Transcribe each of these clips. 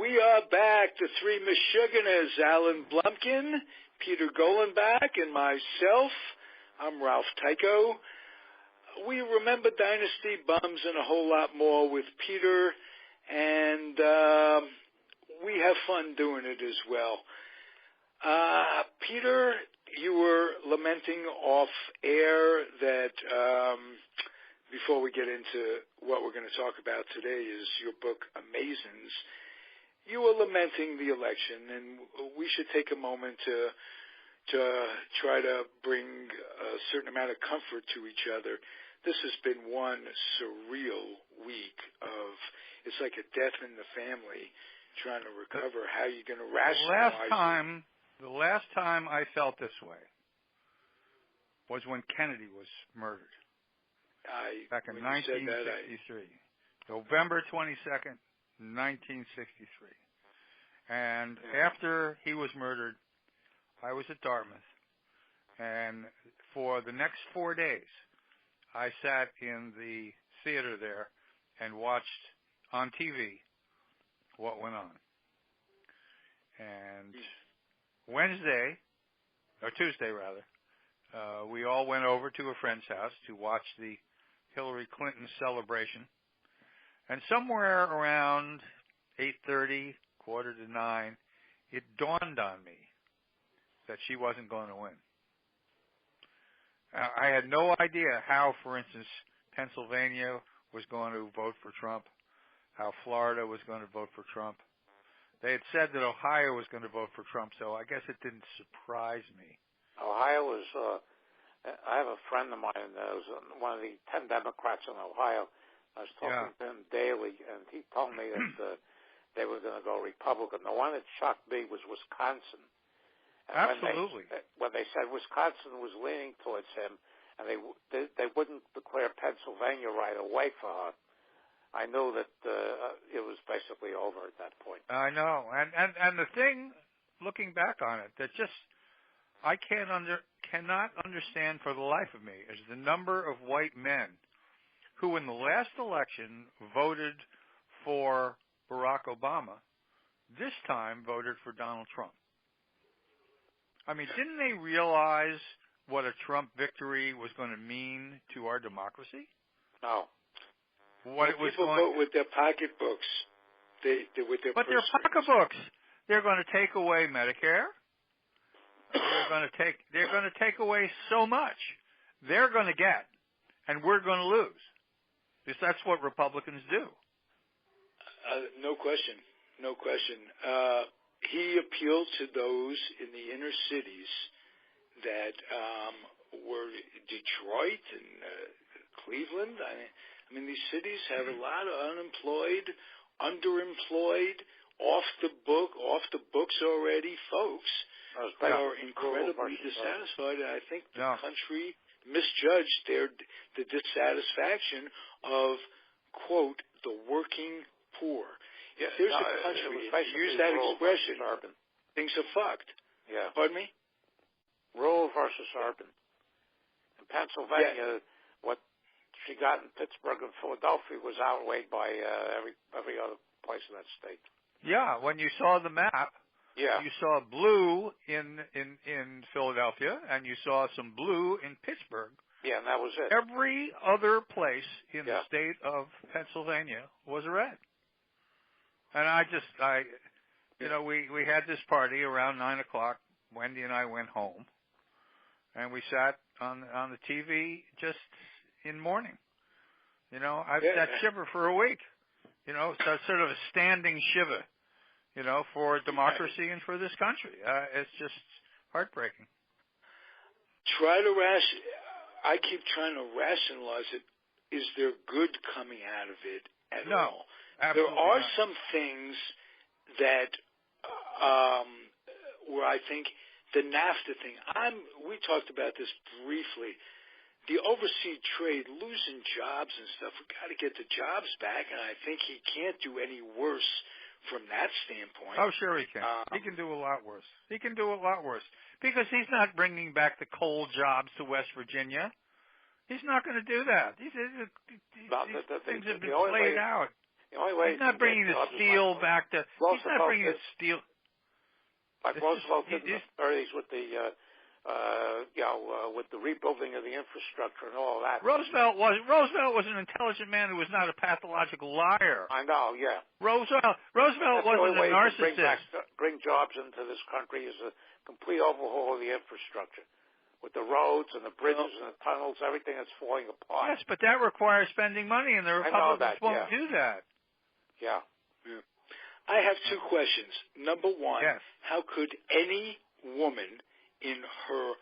We are back, the three Mashuganas, Alan Blumkin, Peter Golenbock, and myself. I'm Ralph Tyko. We remember Dynasty, Bums, and a whole lot more with Peter, and we have fun doing it as well. Peter, you were lamenting off air that before we get into what we're going to talk about today is your book, Amazin. You were lamenting the election, and we should take a moment to try to bring a certain amount of comfort to each other. This has been one surreal week of, it's like a death in the family, trying to recover. How are you going to rationalize The last time I felt this way was when Kennedy was murdered. Back in 1963. November 22nd, 1963. And after he was murdered, I was at Dartmouth. And for the next 4 days, I sat in the theater there and watched on TV what went on. And Tuesday rather, we all went over to a friend's house to watch the Hillary Clinton celebration. And somewhere around 8:30, 8:45, it dawned on me that she wasn't going to win. I had no idea how, for instance, Pennsylvania was going to vote for Trump, how Florida was going to vote for Trump. They had said that Ohio was going to vote for Trump, so I guess it didn't surprise me. Ohio was, I have a friend of mine that was one of the 10 Democrats in Ohio. I was talking to him daily, and he told me that they were going to go Republican. The one that shocked me was Wisconsin. And absolutely. When they said Wisconsin was leaning towards him, and they wouldn't declare Pennsylvania right away for her, I knew that it was basically over at that point. I know, and the thing, looking back on it, that just I cannot understand for the life of me is the number of white men who, in the last election, voted for Barack Obama, this time voted for Donald Trump. I mean, didn't they realize what a Trump victory was going to mean to our democracy? No. People vote with their pocketbooks. But their pocketbooks. They're going to take away Medicare. They're going to take away so much. They're going to get, and we're going to lose. Because that's what Republicans do. No question. No question. He appealed to those in the inner cities that were Detroit and Cleveland. I mean, these cities have a lot of unemployed, underemployed, off the books already folks who are incredibly dissatisfied. And I think the country misjudged the dissatisfaction of, quote, the working poor. If there's a country, if you use that expression, things are fucked. Yeah. Pardon me? Rural versus urban. In Pennsylvania, what she got in Pittsburgh and Philadelphia was outweighed by every other place in that state. Yeah, when you saw the map, you saw blue in Philadelphia, and you saw some blue in Pittsburgh. Yeah, and that was it. Every other place in the state of Pennsylvania was red. And we had this party around 9 o'clock. Wendy and I went home, and we sat on the TV just in mourning. I've that shiver for a week. So sort of a standing shiver, for democracy and for this country. It's just heartbreaking. I keep trying to rationalize it. Is there good coming out of it at all? There are some things that where I think the NAFTA thing. We talked about this briefly. The overseas trade, losing jobs and stuff. We've got to get the jobs back, and I think he can't do any worse from that standpoint. Oh, sure he can. He can do a lot worse. He can do a lot worse because he's not bringing back the coal jobs to West Virginia. He's not going to do that. These things have been played out. The only way he's not bringing the steel back to. He's not bringing the steel. Like Roosevelt did in the 30s with the, with the rebuilding of the infrastructure and all that. Roosevelt was an intelligent man who was not a pathological liar. I know, yeah. Roosevelt wasn't a narcissist. Bring jobs into this country is a complete overhaul of the infrastructure. With the roads and the bridges and the tunnels, everything that's falling apart. Yes, but that requires spending money, and the Republicans won't do that. Yeah. I have two questions. Number one, yes. How could any woman in her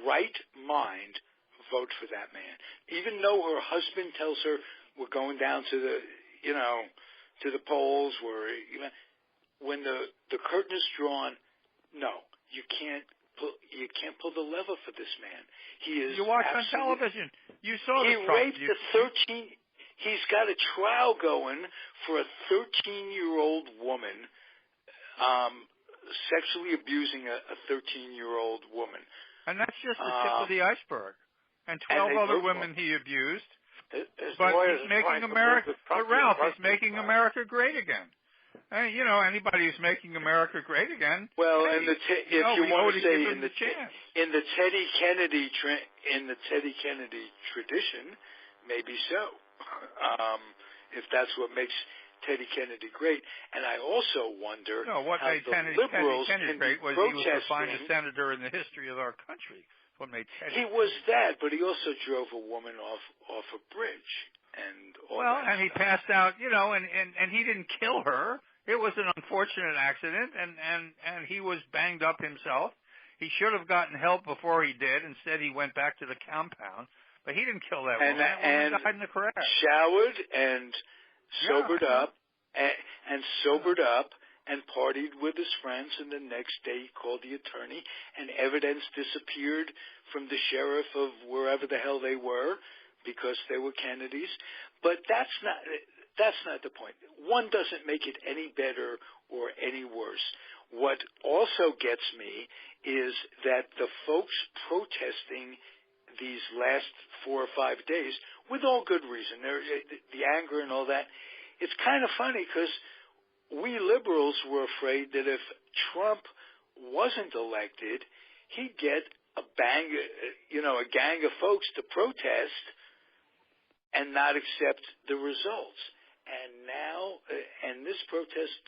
right mind vote for that man? Even though her husband tells her we're going down to the, to the polls, when the curtain is drawn, no, you can't pull the lever for this man. He is. You watched on television. You saw he raped a 13. He's got a trial going for a 13-year-old woman, sexually abusing a 13-year-old woman. And that's just the tip of the iceberg. And 12 other women he abused. But he's making America. But Ralph, he's making America great again. And, anybody who's making America great again. Well, if you want to say in the Teddy Kennedy tradition, maybe so. If that's what makes Teddy Kennedy great. And I also wonder what how made the Teddy liberals Kennedy great was he was the finest senator in the history of our country. What made Teddy He was that, but he also drove a woman off a bridge and all that. And he passed out, and he didn't kill her. It was an unfortunate accident, and he was banged up himself. He should have gotten help before he did. Instead, he went back to the compound. But he didn't kill that woman. That woman died in the crash. Showered and sobered up, and partied with his friends. And the next day, he called the attorney, and evidence disappeared from the sheriff of wherever the hell they were because they were Kennedys. But that's not the point. One doesn't make it any better or any worse. What also gets me is that the folks protesting these last 4 or 5 days, with all good reason, the anger and all that, it's kind of funny because we liberals were afraid that if Trump wasn't elected, he'd get a gang of folks to protest and not accept the results. And now, this protest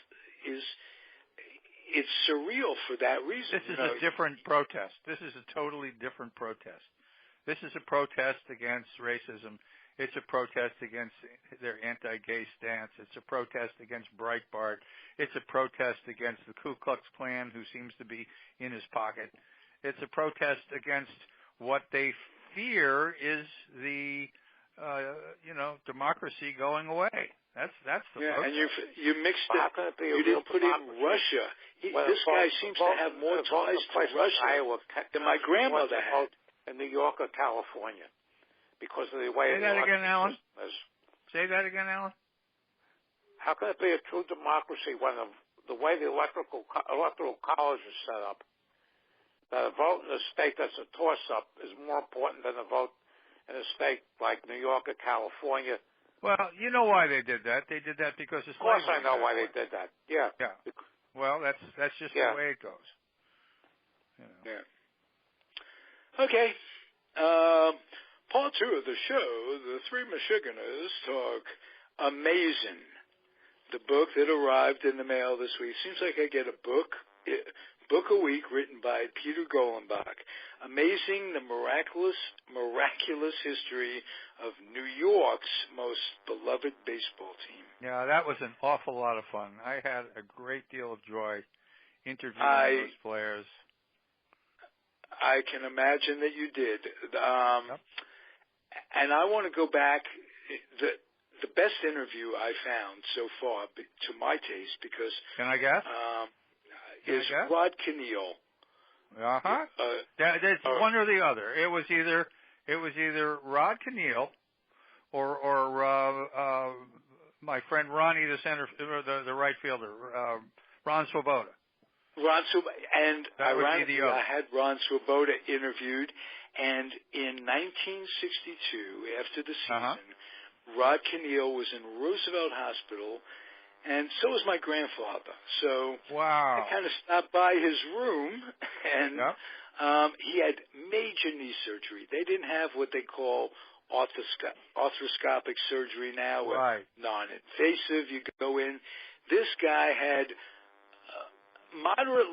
it's surreal for that reason. This is a different protest. This is a totally different protest. This is a protest against racism. It's a protest against their anti-gay stance. It's a protest against Breitbart. It's a protest against the Ku Klux Klan, who seems to be in his pocket. It's a protest against what they fear is the, democracy going away. That's the protest. And you mixed it. You didn't put in Russia. This guy seems to have more ties to Russia than my grandmother had. In New York or California, because of the way. Say that again, Alan. Say that again, Alan. How can it be a true democracy when the way the electoral college is set up, that a vote in a state that's a toss-up is more important than a vote in a state like New York or California? Well, you know why they did that. They did that because of slavery. Of course I know why they did that. Yeah. Yeah. Well, that's just the way it goes. Yeah. Okay. Part 2 of the show, the three Mashuganas talk Amazin, the book that arrived in the mail this week. Seems like I get a book a week written by Peter Golenbock. Amazing, the miraculous history of New York's most beloved baseball team. Yeah, that was an awful lot of fun. I had a great deal of joy interviewing those players. I can imagine that you did. And I want to go back. The best interview I found so far, to my taste, because can I guess? Is Rod Keneal. There's one or the other. It was either Rod Keneal or my friend Ronnie, the right fielder, Ron Swoboda. And ironically, I had Ron Swoboda interviewed, and in 1962, after the season, Rod Keneal was in Roosevelt Hospital, and so was my grandfather. So wow. I kind of stopped by his room, and he had major knee surgery. They didn't have what they call arthroscopic surgery now, or non-invasive. You go in. This guy had moderate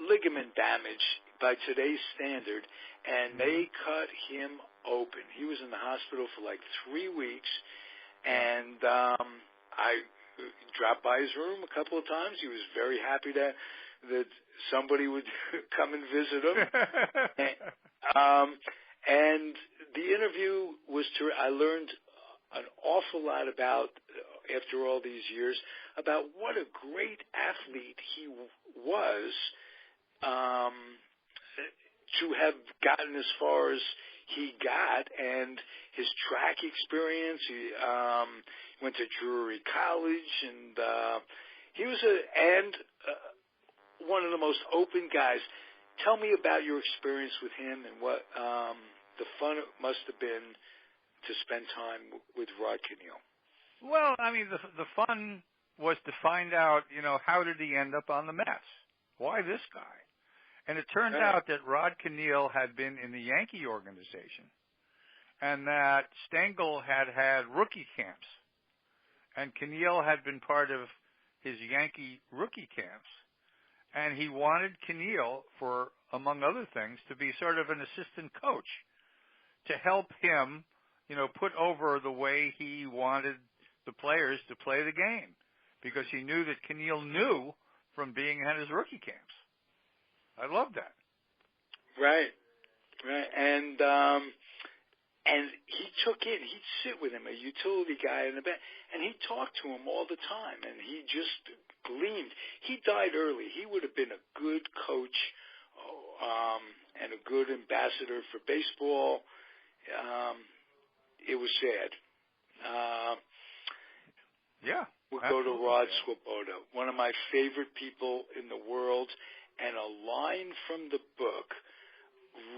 ligament damage by today's standard, and they cut him open. He was in the hospital for like 3 weeks, and I dropped by his room a couple of times. He was very happy that somebody would come and visit him. And the interview was I learned an awful lot about, after all these years, about what a great athlete he was, to have gotten as far as he got, and his track experience. He went to Drury College, and he was one of the most open guys. Tell me about your experience with him and what the fun it must have been to spend time with Rod Keneal. Well, I mean, the fun was to find out, how did he end up on the Mets? Why this guy? And it turns out that Rod Keneal had been in the Yankee organization, and that Stengel had rookie camps, and Keneal had been part of his Yankee rookie camps, and he wanted Keneal, for, among other things, to be sort of an assistant coach to help him, put over the way he wanted the players to play the game, because he knew that Keneal knew from being at his rookie camps. I love that. Right. And he he'd sit with him, a utility guy in the back, and he'd talk to him all the time, and he just gleamed. He died early. He would have been a good coach and a good ambassador for baseball. It was sad. We'll go to Rod Swoboda, one of my favorite people in the world, and a line from the book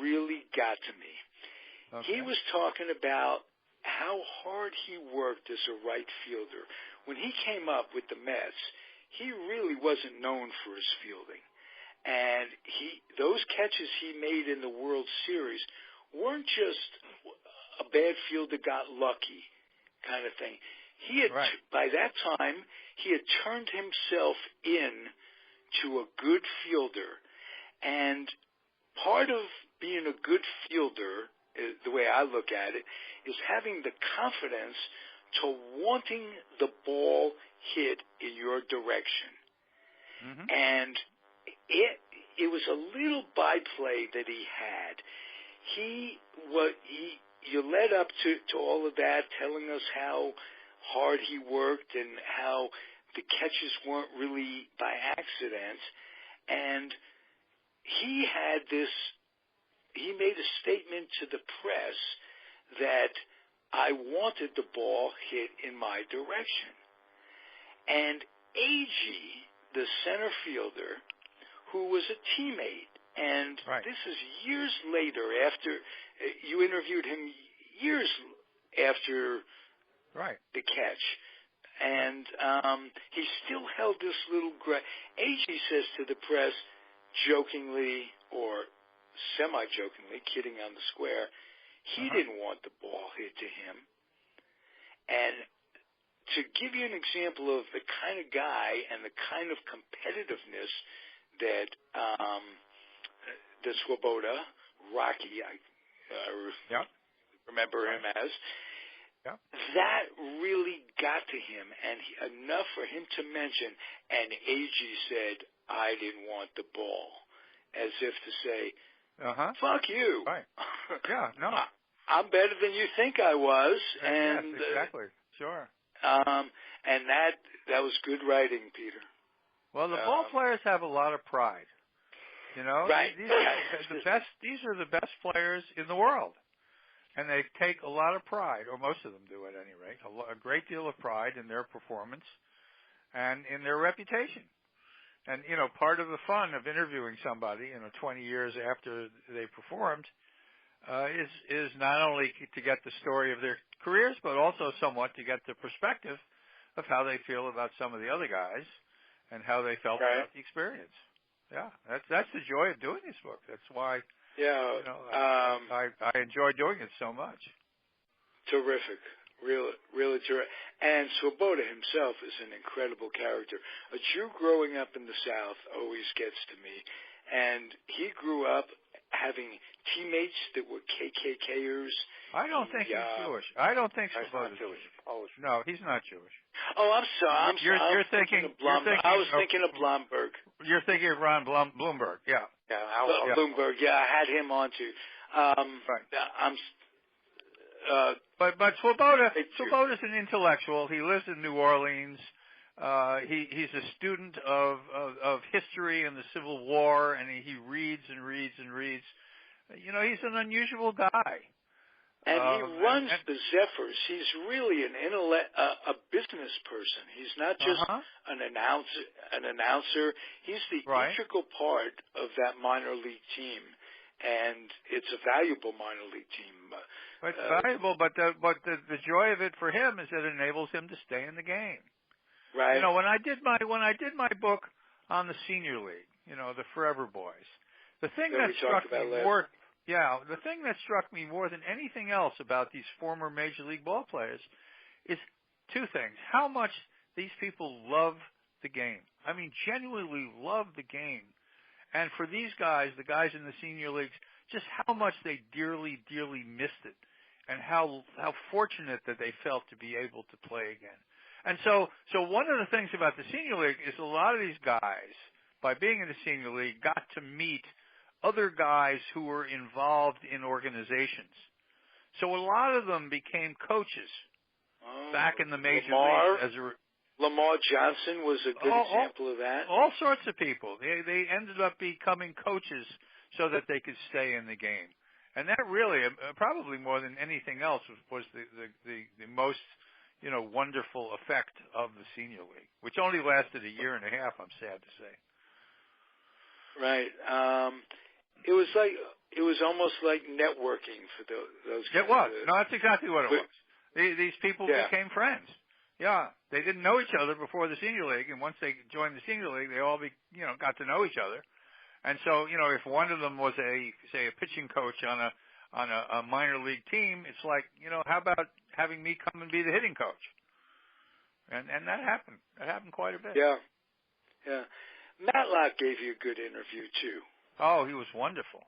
really got to me. Okay. He was talking about how hard he worked as a right fielder. When he came up with the Mets, he really wasn't known for his fielding. And those catches he made in the World Series weren't just a bad fielder got lucky kind of thing. He had, by that time, he had turned himself in to a good fielder. And part of being a good fielder, the way I look at it, is having the confidence to wanting the ball hit in your direction. Mm-hmm. And it was a little byplay that he had. You led up to all of that, telling us how hard he worked and how the catches weren't really by accident. And he made a statement to the press that I wanted the ball hit in my direction. And A.G., the center fielder, who was a teammate, and this is years later, after you interviewed him, years after the catch. And he still held this little A.G. says to the press, jokingly or semi-jokingly, kidding on the square, he didn't want the ball hit to him. And to give you an example of the kind of guy and the kind of competitiveness that Swoboda, Rocky, I remember him as, that really got to him, and enough for him to mention, and A.G. said, I didn't want the ball, as if to say, fuck you. Right. Yeah, no. I'm better than you think I was. And yes, exactly. Sure. And that was good writing, Peter. Well, the ball players have a lot of pride. Right. These are the best players in the world. And they take a lot of pride, or most of them do at any rate, a great deal of pride in their performance and in their reputation. And, part of the fun of interviewing somebody, 20 years after they performed, is not only to get the story of their careers, but also somewhat to get the perspective of how they feel about some of the other guys and how they felt about the experience. Yeah, that's the joy of doing this book. That's why I enjoy doing it so much. Terrific. Really terrific. And Swoboda himself is an incredible character. A Jew growing up in the South always gets to me. And he grew up having teammates that were KKKers. I don't think he's Jewish. I don't think Swoboda's Jewish. No, he's not Jewish. Oh, I'm sorry. You're thinking of Blumberg. I was thinking of Blumberg. You're thinking of Ron Bloomberg. Yeah. Bloomberg. Yeah, I had him on too. But Swoboda's an intellectual. He lives in New Orleans. He's a student of history and the Civil War, and he reads and reads and reads. You know, he's an unusual guy. And he runs the Zephyrs. He's really a business person. He's not just an announcer. He's the integral part of that minor league team, and it's a valuable minor league team. It's valuable, but the joy of it for him is that it enables him to stay in the game. Right. You know, when I did my book on the Senior League, you know, the Forever Boys, the thing that struck me more than anything else about these former Major League ball players is two things. How much these people love the game. I mean, genuinely love the game. And for these guys, the guys in the Senior Leagues, just how much they dearly, dearly missed it, and how fortunate that they felt to be able to play again. And so one of the things about the Senior League is a lot of these guys, by being in the Senior League, got to meet other guys who were involved in organizations. So a lot of them became coaches back in the Major Leagues. Lamar Johnson was a good example of that. All sorts of people. They ended up becoming coaches so that they could stay in the game. And that really, probably more than anything else, was the most, you know, wonderful effect of the Senior League, which only lasted a year and a half, I'm sad to say. Right. It was almost like networking for those guys. It was. No, that's exactly what it was. These people became friends. Yeah, they didn't know each other before the Senior League, and once they joined the Senior League, they all got to know each other. And so, you know, if one of them was a pitching coach on a minor league team, it's like, you know, how about having me come and be the hitting coach? And that happened. That happened quite a bit. Yeah. Matlock gave you a good interview too. Oh, he was wonderful.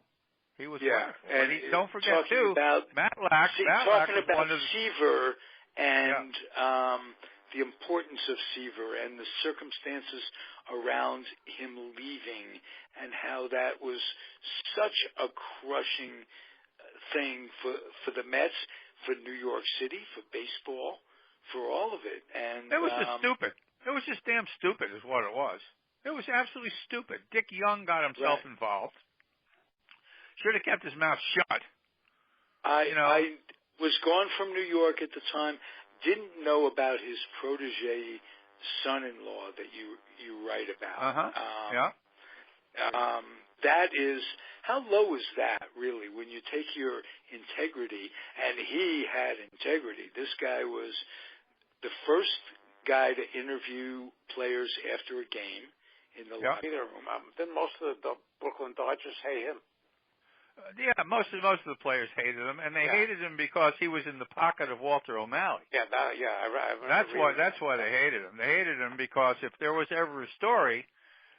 He was wonderful. And don't forget too, Matlock talking was about one of Seaver and the importance of Seaver and the circumstances around him leaving, and how that was such a crushing thing for the Mets, for New York City, for baseball, for all of it. And it was just stupid. It was just damn stupid is what it was. It was absolutely stupid. Dick Young got himself involved. Should have kept his mouth shut. I was gone from New York at the time. Didn't know about his protege son-in-law that you write about. That is, how low is that really when you take your integrity? And he had integrity. This guy was the first guy to interview players after a game in the locker room. Didn't most of the Brooklyn Dodgers hate him? Yeah, most of the players hated him, and they hated him because he was in the pocket of Walter O'Malley. That's why they hated him. They hated him because if there was ever a story,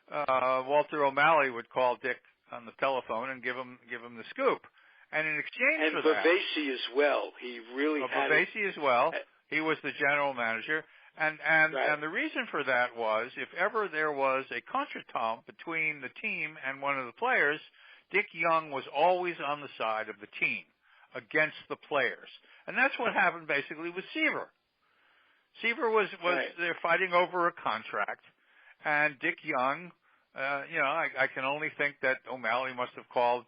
Walter O'Malley would call Dick on the telephone and give him the scoop. And in exchange for that, Bavasi as well. He really had Bavasi as well. He was the general manager. And the reason for that was if ever there was a contretemps between the team and one of the players, Dick Young was always on the side of the team against the players. And that's what happened basically with Seaver. Seaver was they're fighting over a contract, and Dick Young, I can only think that O'Malley must have called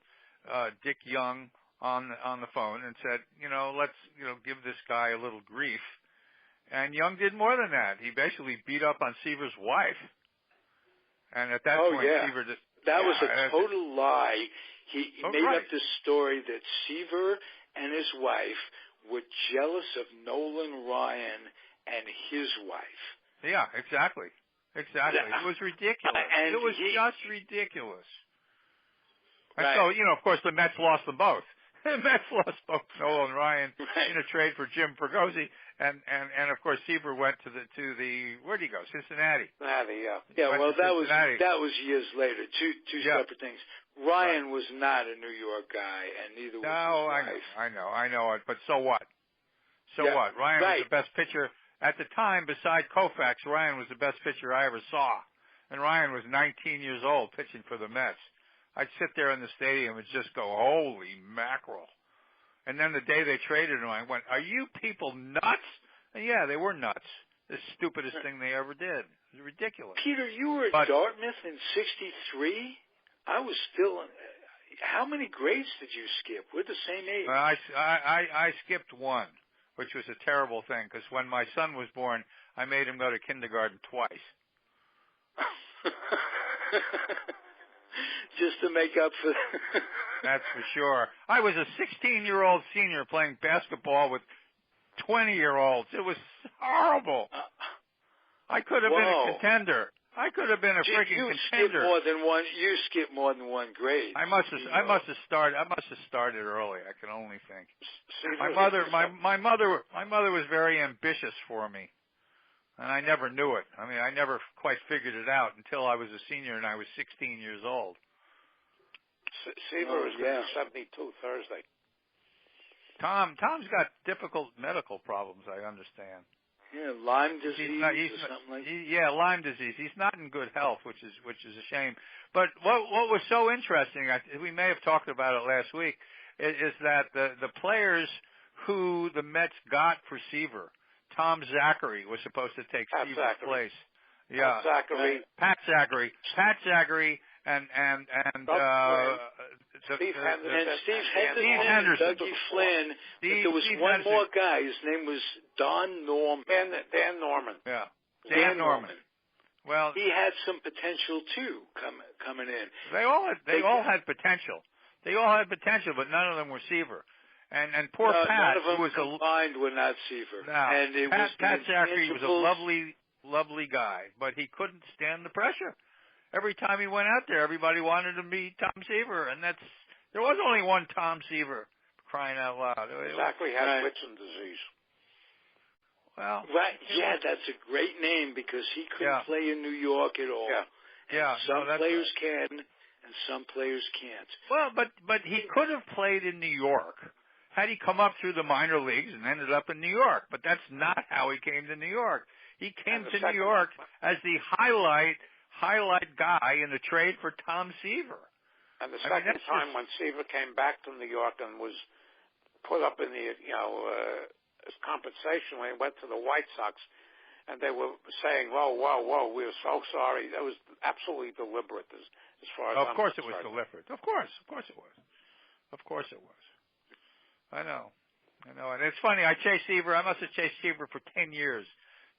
Dick Young on the phone and said, let's give this guy a little grief. And Young did more than that. He basically beat up on Seaver's wife. And at that point, Seaver just... That was a total lie. He made up this story that Seaver and his wife were jealous of Nolan Ryan and his wife. Yeah, exactly. It was ridiculous. It was just ridiculous. And so, of course, the Mets lost them both. The Mets lost both Nolan Ryan in a trade for Jim Fregosi, and of course Seaver went to the where'd he go? Cincinnati. Cincinnati, yeah. Yeah, well, that was years later. Two separate things. Ryan was not a New York guy, and neither was his wife. I know it, but so what? What? Ryan was the best pitcher at the time. Beside Koufax, Ryan was the best pitcher I ever saw, and Ryan was 19 years old pitching for the Mets. I'd sit there in the stadium and just go, holy mackerel. And then the day they traded him, I went, are you people nuts? And yeah, they were nuts. The stupidest thing they ever did. It was ridiculous. Peter, you were at Dartmouth in '63? I was still how many grades did you skip? We're the same age. I skipped one, which was a terrible thing, because when my son was born, I made him go to kindergarten twice. Just to make up for That's for sure. I was a 16-year-old senior playing basketball with 20-year-olds. It was horrible. I could have been a contender. I could have been a freaking contender. You skipped more than one grade. I must have started early. I can only think. My mother was very ambitious for me, and I never knew it. I mean, I never quite figured it out until I was a senior and I was 16 years old. Seaver is going to be 72 Thursday. Tom's got difficult medical problems, I understand. Yeah, Lyme disease or something like that. Yeah, Lyme disease. He's not in good health, which is a shame. But what was so interesting, we may have talked about it last week, is that the players who the Mets got for Seaver, Tom Zachary was supposed to take Seaver's place. Yeah, Pat Zachary, and Steve Henderson, Dougie Flynn. There was one more guy. His name was Dan Norman. Dan Norman. Yeah, Dan Norman. Well, he had some potential too coming in. They all had potential. They all had potential, but none of them were Seaver. And poor Pat, none of them who was combined were not Seaver. No, and Pat Zachary was a lovely guy, but he couldn't stand the pressure. Every time he went out there, everybody wanted to meet Tom Seaver, and there was only one Tom Seaver, crying out loud. Zachary had Whitson disease. Well, that's a great name because he couldn't play in New York at all. Yeah, some players can, and some players can't. Well, but he could have played in New York had he come up through the minor leagues and ended up in New York. But that's not how he came to New York. He came to New York as the highlight guy in the trade for Tom Seaver. And the second time when Seaver came back to New York and was put up in the as compensation when he went to the White Sox, and they were saying, "Whoa, we're so sorry." That was absolutely deliberate, as far as Of course it was deliberate. Of course it was. I know. And it's funny. I chased Seaver. I must have chased Seaver for 10 years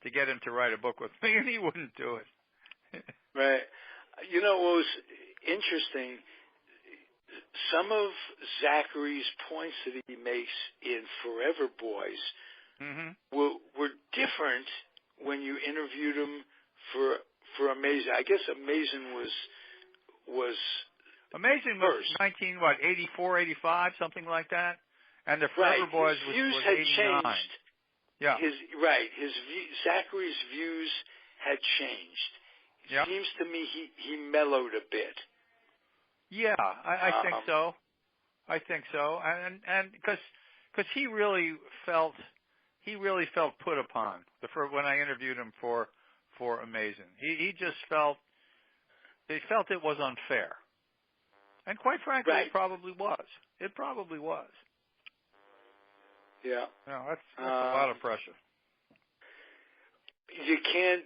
to get him to write a book with me, and he wouldn't do it. Right. You know what was interesting? Some of Zachary's points that he makes in Forever Boys were different when you interviewed him for Amazin. I guess Amazin was Amazin was 84, 85, something like that, and the Forever Boys was 89. Changed. Yeah. Zachary's views had changed. It seems to me he mellowed a bit. Yeah, I think so. And because he really felt put upon when I interviewed him for Amazin. He just felt it was unfair, and quite frankly, it probably was. Yeah. No, that's a lot of pressure. You can't,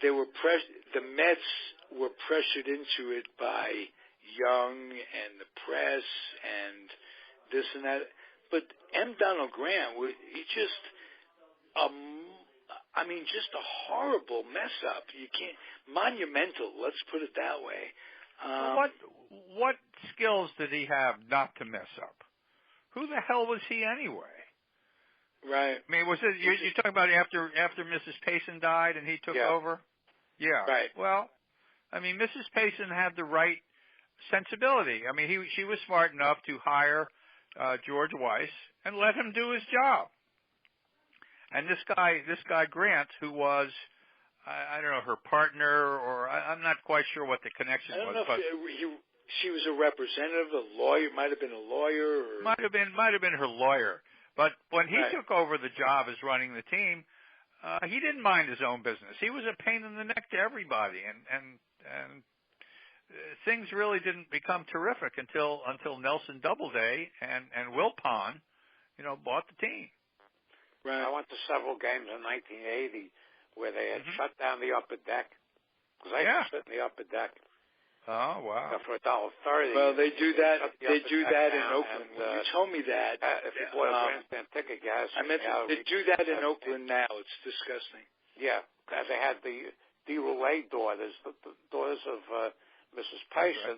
the Mets were pressured into it by Young and the press and this and that. But M. Donald Graham, he just a horrible mess up. You can't, monumental, let's put it that way. What skills did he have not to mess up? Who the hell was he anyway? Right. I mean, was it you're talking about after Mrs. Payson died and he took over? Yeah. Right. Well, I mean, Mrs. Payson had the right sensibility. I mean, she was smart enough to hire George Weiss and let him do his job. And this guy Grant, who was, I don't know, her partner, or I'm not quite sure what the connection was. I don't know if she was a representative, a lawyer, might have been a lawyer. Or... Might have been her lawyer. But when he took over the job as running the team, he didn't mind his own business. He was a pain in the neck to everybody, and things really didn't become terrific until Nelson Doubleday and Will Pond, bought the team. Right. I went to several games in 1980 where they had shut down the upper deck because I used to sit in the upper deck. Oh wow! For $1.30. Well, they do that. They do that in Oakland. When you told me that, if you bought a grandstand ticket, you had they do that in Oakland now. It's disgusting. Yeah, they had the DeRoulet daughters, the daughters of Mrs. Payson.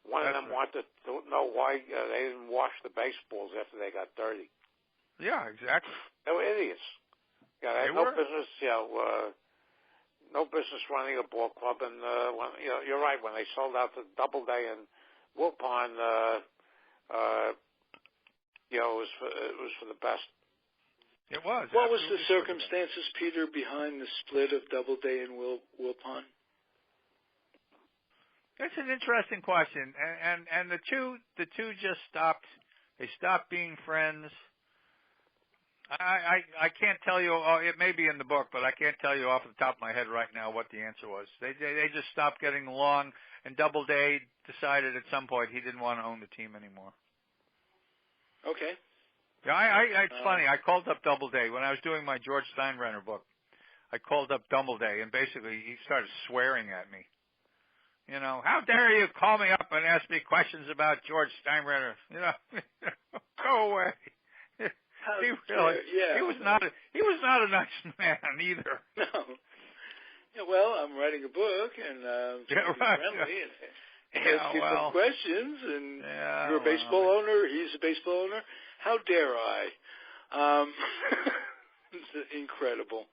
One of them wanted to know why they didn't wash the baseballs after they got dirty. Yeah, exactly. They were idiots. Yeah, they had no business. No business running a ball club, and you're right. When they sold out to Doubleday and Wilpon, it was for the best. It was. What was the circumstances, Peter, behind the split of Doubleday and Wilpon? That's an interesting question, and the two just stopped. They stopped being friends. I can't tell you. It may be in the book, but I can't tell you off the top of my head right now what the answer was. They just stopped getting along, and Doubleday decided at some point he didn't want to own the team anymore. Okay. Yeah, it's funny. I called up Doubleday when I was doing my George Steinbrenner book. I called up Doubleday, and basically he started swearing at me. How dare you call me up and ask me questions about George Steinbrenner? Go away. He was not a nice man either. No. Yeah, well, I'm writing a book and friendly and ask you some questions, and you're a baseball owner. He's a baseball owner. How dare I? It's incredible.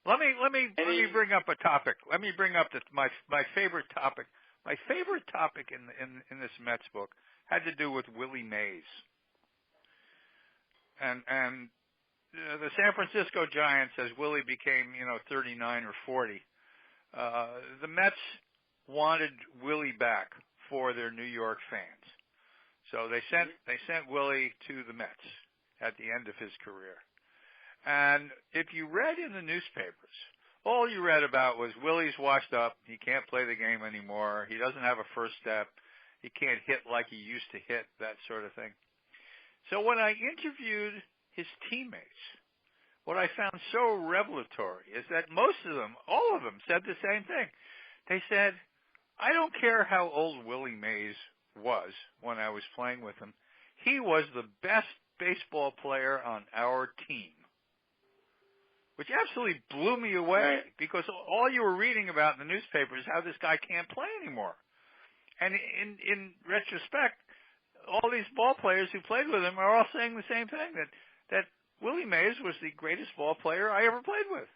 Let me bring up a topic. Let me bring up my favorite topic. My favorite topic in this Mets book had to do with Willie Mays. And the San Francisco Giants, as Willie became, 39 or 40, the Mets wanted Willie back for their New York fans. So they sent Willie to the Mets at the end of his career. And if you read in the newspapers, all you read about was Willie's washed up, he can't play the game anymore, he doesn't have a first step, he can't hit like he used to hit, that sort of thing. So when I interviewed his teammates, what I found so revelatory is that most of them, all of them, said the same thing. They said, I don't care how old Willie Mays was when I was playing with him, he was the best baseball player on our team. Which absolutely blew me away, because all you were reading about in the newspaper is how this guy can't play anymore. And in retrospect, all these ball players who played with him are all saying the same thing, that Willie Mays was the greatest ball player I ever played with.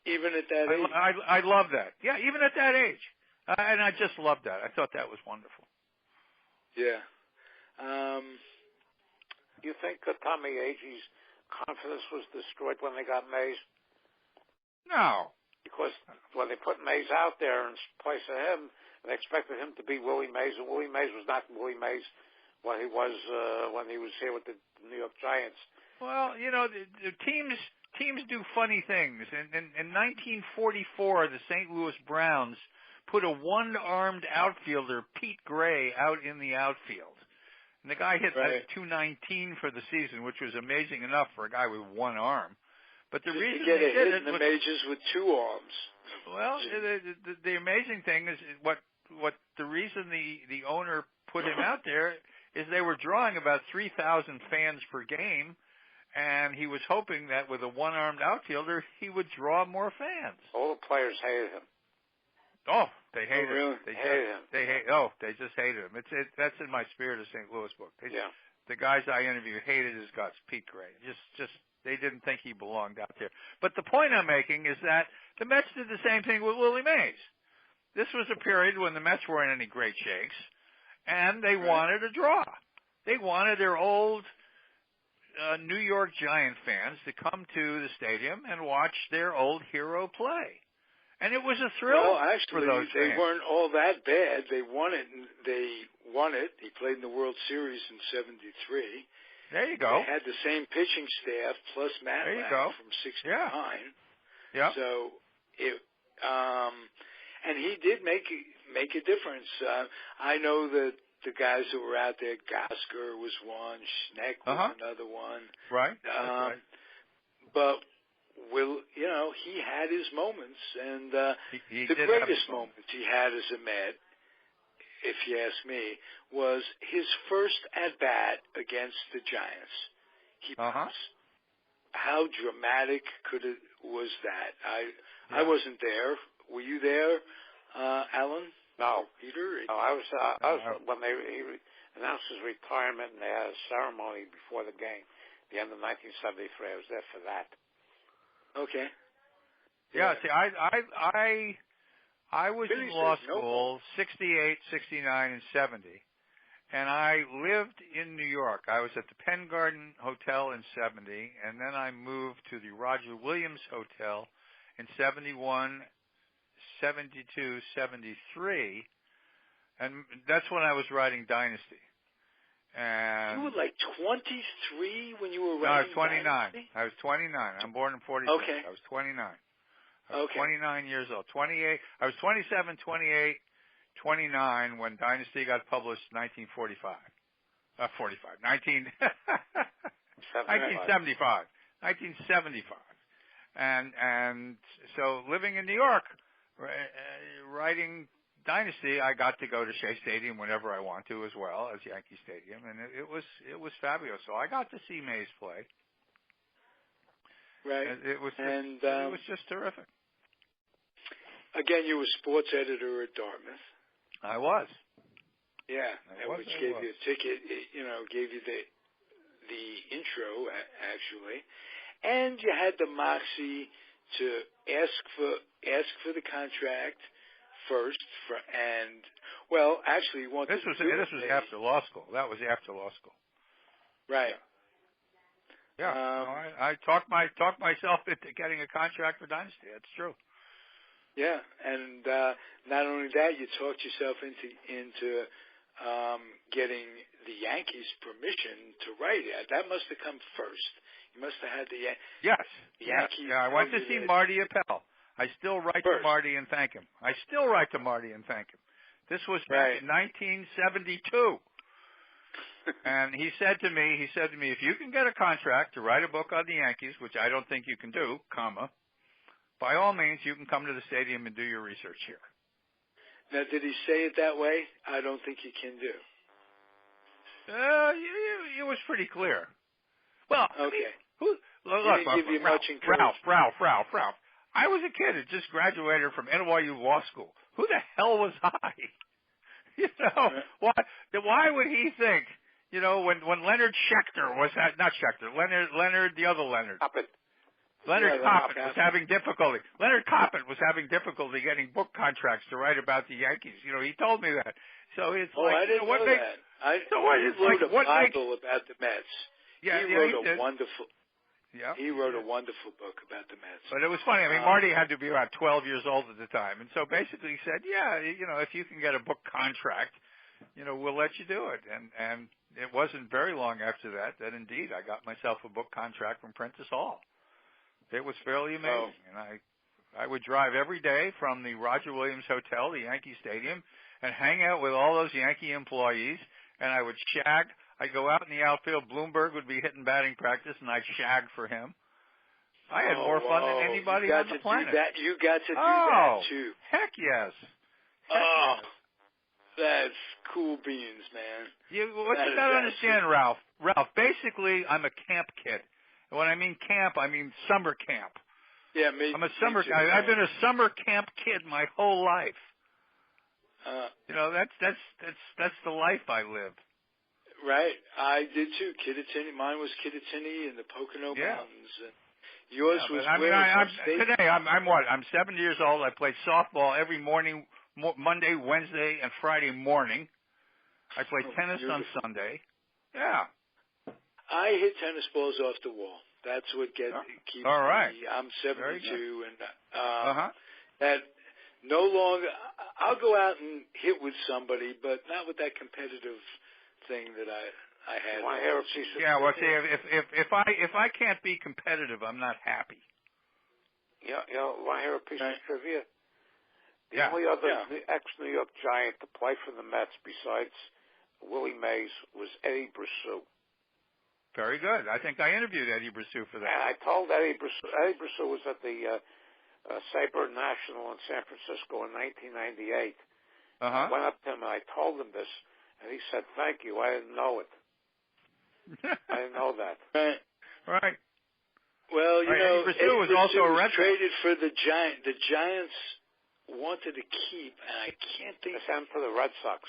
Even at that age? I love that. Yeah, even at that age. And I just loved that. I thought that was wonderful. Yeah. You think Tommy Agee's confidence was destroyed when they got Mays? No. Because when they put Mays out there in place of him, they expected him to be Willie Mays, and Willie Mays was not Willie Mays what he was when he was here with the New York Giants. Well, the teams do funny things. In 1944, the St. Louis Browns put a one-armed outfielder, Pete Gray, out in the outfield. And the guy hit like 219 for the season, which was amazing enough for a guy with one arm. But the reason they did it in the majors with two arms. Well, the amazing thing is what the reason the owner put him out there is they were drawing about 3,000 fans per game, and he was hoping that with a one-armed outfielder, he would draw more fans. All the players hated him. Oh, they hated him. They hated him. They just hated him. That's in my Spirit of St. Louis book. Yeah. The guys I interviewed hated his guts. Pete Gray. Just they didn't think he belonged out there. But the point I'm making is that the Mets did the same thing with Willie Mays. This was a period when the Mets weren't any great shakes, and they wanted a draw. They wanted their old New York Giant fans to come to the stadium and watch their old hero play. And it was a thrill for those fans. They weren't all that bad. They won it. He played in the World Series in '73. There you go. They had the same pitching staff plus Matlack from '69. Yeah. So and he did make a difference. I know that the guys who were out there, Gasker was one, Schneck was another one. Right. Right. But he had his moments, and he the greatest moments he had as a Met, if you ask me, was his first at-bat against the Giants. He How dramatic was that? I wasn't there. Were you there, Alan? No. Peter? No, I was when he announced his retirement, and they had a ceremony before the game, the end of 1973. I was there for that. Okay. Yeah, see, I was in law school 68, 69, and 70, and I lived in New York. I was at the Penn Garden Hotel in 70, and then I moved to the Roger Williams Hotel in 71, 72, 73, and that's when I was writing Dynasty. And you were like 23 when you were writing. No, I was 29. Dynasty? I was 29. I'm born in 46. Okay. I was 29. I was 29 years old. 28. I was 27, 28, 29 when Dynasty got published in 1945. 1975. 1975. And so living in New York, writing Dynasty, I got to go to Shea Stadium whenever I want to as well as Yankee Stadium, and it was fabulous. So I got to see Mays play. Right. It was just terrific. Again, you were sports editor at Dartmouth. I was. Yeah, which gave you a ticket. Gave you the intro actually, and you had the moxie to ask for the contract first. Actually, you wanted. This was after law school. That was after law school. Right. Yeah. I talked myself into getting a contract for Dynasty. That's true. Yeah, and not only that, you talked yourself into getting the Yankees' permission to write it. That must have come first. You must have had the Yankees. Yeah, I went to see Marty Appel. I still write to Marty and thank him. This was back in 1972. And he said to me, if you can get a contract to write a book on the Yankees, which I don't think you can do, by all means, you can come to the stadium and do your research here. Now, did he say it that way? I don't think you can do. It was pretty clear. Well, okay. Ralph. I was a kid that just graduated from NYU Law School. Who the hell was I? Why would he think? When Leonard Schechter was Leonard, the other Leonard. Leonard Coppin was having difficulty. Leonard Coppin was having difficulty getting book contracts to write about the Yankees. He told me that. So it's I didn't know that. Wrote a Bible about the Mets. He wrote a wonderful. Yeah. He wrote a wonderful book about the Mets. But it was funny. I mean, Marty had to be about 12 years old at the time, and so basically he said, if you can get a book contract, we'll let you do it. And it wasn't very long after that indeed I got myself a book contract from Prentice Hall. It was fairly amazing. And I would drive every day from the Roger Williams Hotel, the Yankee Stadium, and hang out with all those Yankee employees, and I would shag. I'd go out in the outfield. Bloomberg would be hitting batting practice, and I'd shag for him. I had more fun than anybody on the planet. You got to do that, too. Heck yes. That's cool beans, man. What you got to understand, Ralph, basically I'm a camp kid. When I mean camp, I mean summer camp. Yeah, me. I'm a summer guy. I've been a summer camp kid my whole life. That's the life I lived. Right, I did too. Kittatinny, mine was Kittatinny in the Pocono Mountains. And yours was where? I'm 70 years old. I played softball every morning, Monday, Wednesday, and Friday morning. I played tennis on Sunday. Yeah. I hit tennis balls off the wall. That's what keeps all right. me. I'm 72, and that no longer. I'll go out and hit with somebody, but not with that competitive thing that I had. Want to hear a piece of trivia? Well, see, if I can't be competitive, I'm not happy. Yeah, want to hear a piece of trivia? The only other ex-New York Giant to play for the Mets besides Willie Mays was Eddie Brosseau. Very good. I think I interviewed Eddie Brosseau for that. And I told Eddie Brosseau was at the Sabre National in San Francisco in 1998. I went up to him and I told him this, and he said, "Thank you. I didn't know it. I didn't know that." Right. Well, Eddie Brosseau was also a Red Sox. Traded for the Giants. The Giants wanted to keep, and I can't think. And for the Red Sox.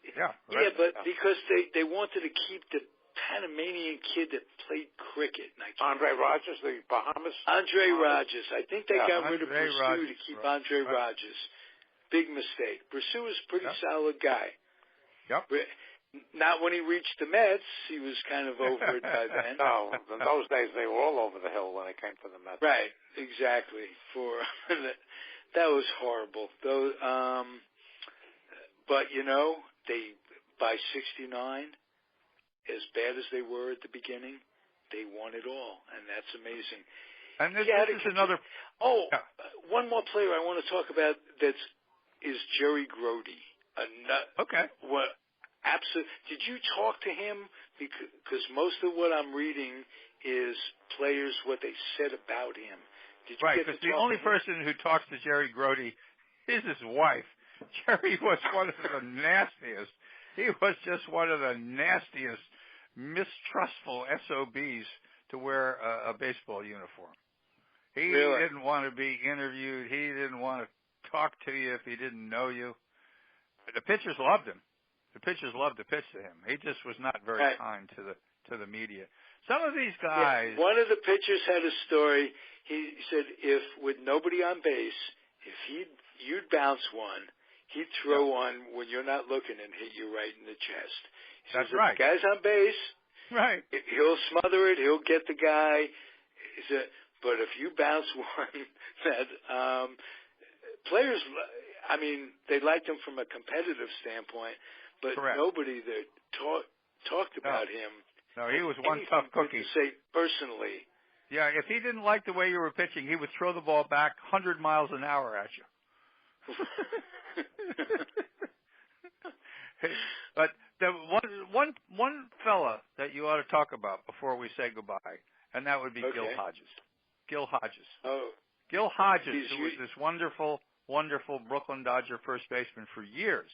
Yeah. Yeah, but because they wanted to keep the Panamanian kid that played cricket. Andre Rogers, the Bahamas? Andre Rogers. I think they got rid of Brosseau to keep Andre Rogers. Big mistake. Brosseau was a pretty solid guy. Yep. Not when he reached the Mets. He was kind of over it by then. No, in those days they were all over the hill when they came to the Mets. Right, exactly. That was horrible. But, they by 69, as bad as they were at the beginning, they won it all, and that's amazing. And this is another... one more player I want to talk about is Jerry Grody. Okay. Absolutely. Did you talk to him? Because most of what I'm reading is players, what they said about him. Did you right, because the only person who talks to Jerry Grody is his wife. Jerry was one of the nastiest. He was just one of the nastiest, mistrustful SOBs to wear a baseball uniform. He didn't want to be interviewed. He didn't want to talk to you if he didn't know you. But the pitchers loved him. The pitchers loved to pitch to him. He just was not very kind to the media. Some of these guys... Yeah, one of the pitchers had a story. He said if with nobody on base, if you'd bounce one, he'd throw one when you're not looking and hit you right in the chest. He That's says, right. If the guy's on base, right. He'll smother it. He'll get the guy. He said, but if you bounce one, that players, I mean, they liked him from a competitive standpoint, but nobody that talked about him. No, he was one tough cookie. Say personally. Yeah, if he didn't like the way you were pitching, he would throw the ball back 100 miles an hour at you. But the one fella that you ought to talk about before we say goodbye, and that would be Gil Hodges. Gil Hodges. Oh. Gil Hodges, who was this wonderful, wonderful Brooklyn Dodger first baseman for years,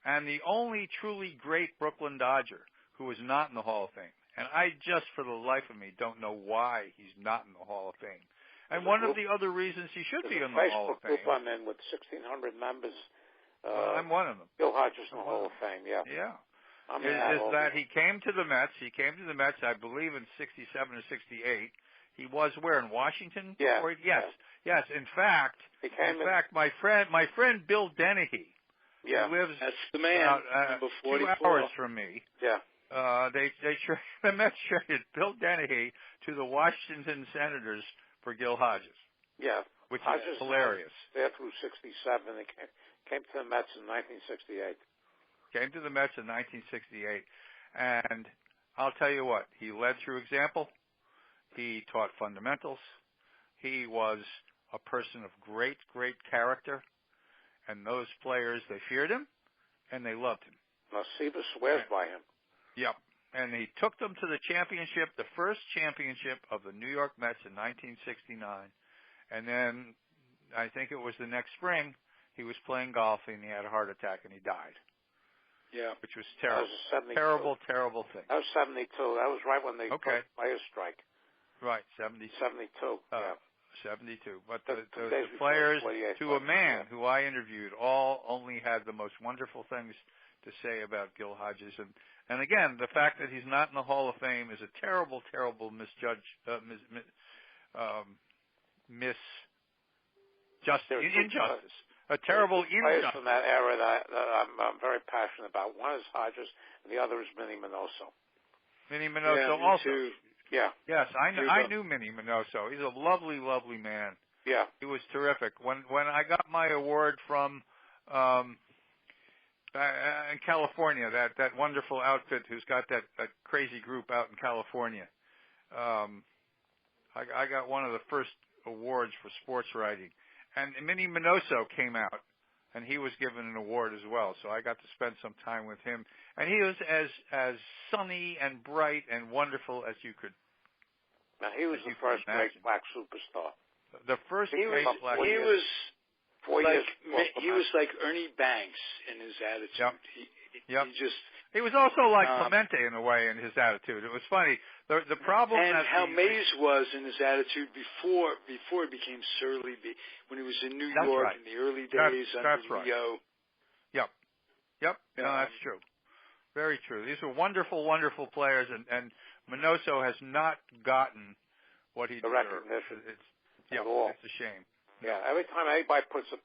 and the only truly great Brooklyn Dodger who was not in the Hall of Fame. And I just, for the life of me, don't know why he's not in the Hall of Fame. And one of the other reasons he should be in the Hall of Fame. Facebook group I'm in with 1,600 members. I'm one of them. Gil Hodges in the Hall of Fame, yeah. Yeah. Is that he came to the Mets. He came to the Mets, I believe, in 67 or 68. He was where, in Washington? Yeah. Yes. In fact, my friend Bill Dennehy, who lives that's the man. About 2 hours from me. Yeah. The Mets traded Bill Dennehy to the Washington Senators for Gil Hodges. Yeah. Which Hodges is hilarious. There through 67. They came to the Mets in 1968. Came to the Mets in 1968. And I'll tell you what, he led through example. He taught fundamentals. He was a person of great, great character. And those players, they feared him and they loved him. Nasiba swears by him. Yep. And he took them to the championship, the first championship of the New York Mets in 1969. And then I think it was the next spring, he was playing golf and he had a heart attack and he died. Yeah. Which was terrible. That was 72. Terrible thing. That was 72. That was right when they put players strike. Right, 72. 72. But the players, to a man who I interviewed, all only had the most wonderful things to say about Gil Hodges. And again, the fact that he's not in the Hall of Fame is a terrible, terrible injustice. A terrible injustice. From that era that I'm very passionate about. One is Hodges, and the other is Minnie Minoso. Minnie Minoso also. Too. Yeah. Yes, I knew Minnie Minoso. He's a lovely, lovely man. Yeah. He was terrific. When I got my award from in California, that wonderful outfit who's got that crazy group out in California, I got one of the first awards for sports writing. And Minnie Minoso came out, and he was given an award as well. So I got to spend some time with him. And he was as sunny and bright and wonderful as you could. Now, he was the first great black superstar. The first he great was, black he superstar. was he was like Ernie Banks in his attitude. Yep. He was also like Clemente in a way in his attitude. It was funny. The problem and how Mays was in his attitude before he became surly, when he was in New York in the early days under Leo. Yep. No, that's true. Very true. These were wonderful, wonderful players, and Minoso has not gotten what he deserved. Recognition. It's a shame. Yeah, every time anybody puts a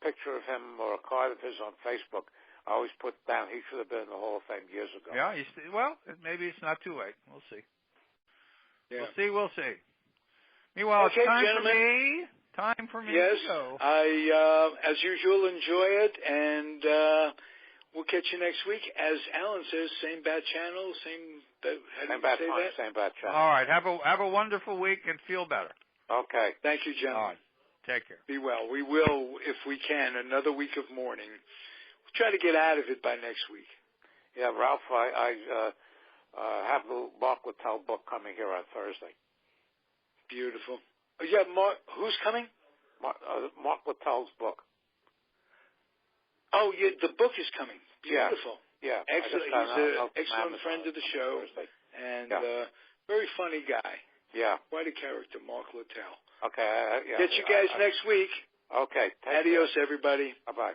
picture of him or a card of his on Facebook, I always put down he should have been in the Hall of Fame years ago. Yeah, maybe it's not too late. We'll see. Yeah. We'll see. Meanwhile, okay, it's time gentlemen. for me. Time for me yes, to go. I, as usual, enjoy it, and we'll catch you next week. As Alan says, same bad channel, same bad time, same bad channel. All right, have a wonderful week and feel better. Okay. Thank you, gentlemen. All right. Take care. Be well. We will, if we can, another week of mourning. We'll try to get out of it by next week. Yeah, Ralph, I have the Mark Littell book coming here on Thursday. Beautiful. Yeah, Mark, who's coming? Mark Littell's book. Oh, yeah, the book is coming. Beautiful. Yeah. Excellent. He's an excellent friend of the show. And very funny guy. Yeah. Quite a character, Mark Littell. Okay. Get you guys next week. Okay. Adios, everybody. Bye-bye.